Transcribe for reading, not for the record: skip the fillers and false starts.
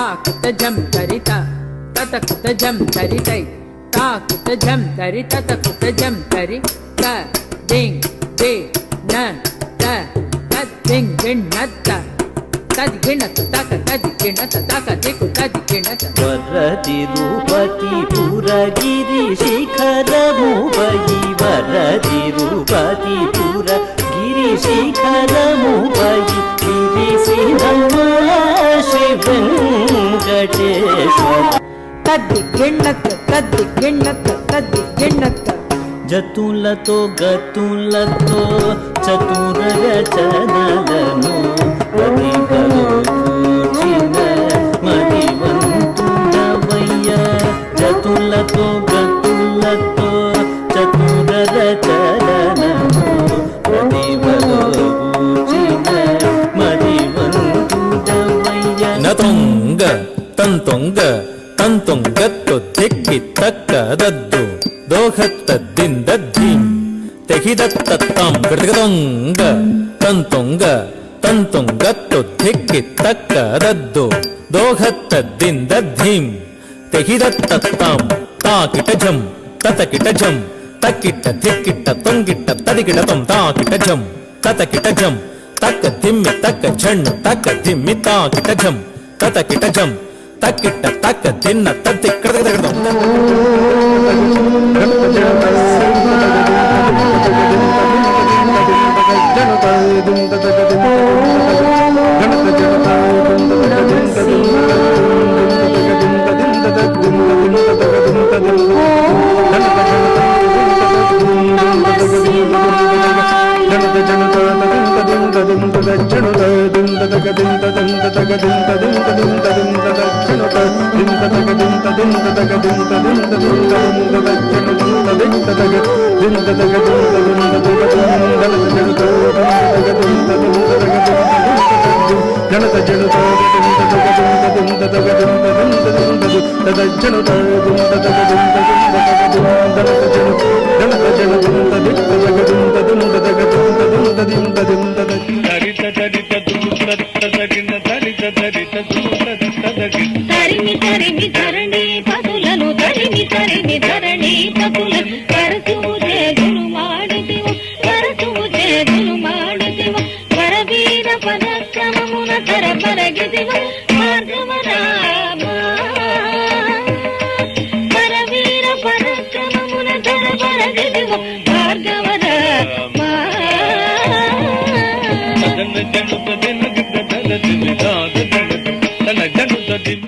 తాకిట జం తరిత తతకుట జం తరితై తాకిట జం తరి తతకుట జం తరి త దింగ్ దే న త తద్దింగ్ గిణత తద్గిణత తక తద్గిణత తక దిక్కు తద్గిణత వరది రూపతి పురగిరి శిఖరముపయి వరది రూపతి పురగిరి శిఖరముపయి గిరిసినమ్మ శ్రీ వెంకటేశ్వర తద్గిణత తద్గిణత తద్గిణత జతులతో గతులతో చతుర రచనలను ప్రతిభూచిన మదివంతుడవయ్య జతులతో గతులతో చతుర రచనలను ప్రతిభూచిన మదివంతుడవయ్య నతొంగ ತಂತೊಂಗ ತಂತೊಂಗತ್ತು ತೆಕ್ಕಿ ತಕ್ಕದದ್ದು ದೋಹತ್ತದ್ದಿಂದ ಧೀಂ ತೆಹಿದತ್ತತ್ತಾಂ ಕೃತಕದೊಂಗ ತಂತೊಂಗ ತಂತೊಂಗತ್ತು ತೆಕ್ಕಿ ತಕ್ಕದದ್ದು ದೋಹತ್ತದ್ದಿಂದ ಧೀಂ ತೆಹಿದತ್ತತ್ತಾಂ ತಾಕಿಟ ಝಂ ತತಕಿಟ ಝಂ ತಕ್ಕಿಟ್ಟ ಧಿಕ್ಕಿಟ್ಟ ತೊಂಗಿಟ್ಟ ತದಿಕಿಟ ತೊಂ ತಾಕಿಟ ಝಂ ತತಕಿಟ ಝಂ ತಕ್ಕ ಧಿಮ್ಮಿ ತಕ್ಕ ಝಣ್ಣು ತಕ್ಕ ಧಿಮ್ಮಿ ತಾಕಿಟ ಝಂ ತತಕಿಟ ಝಂ ತಕ್ಕಿಟ್ಟ ತಕ್ಕ ತಿನ್ನ ತತ್ತಿ ಕಡದ తరిమి తరిమి ధరణి పదులను తరిమి తరిమి ధరణి పదులను కరసుము చేదులు మాడుతివు కరసుము చేదులు మాడుతివు వరవీర పదక్రమమున తరపరగితివు భార్గవ రామ వరవీర పదక్రమమున తరపరగితివు భార్గవ రామ జను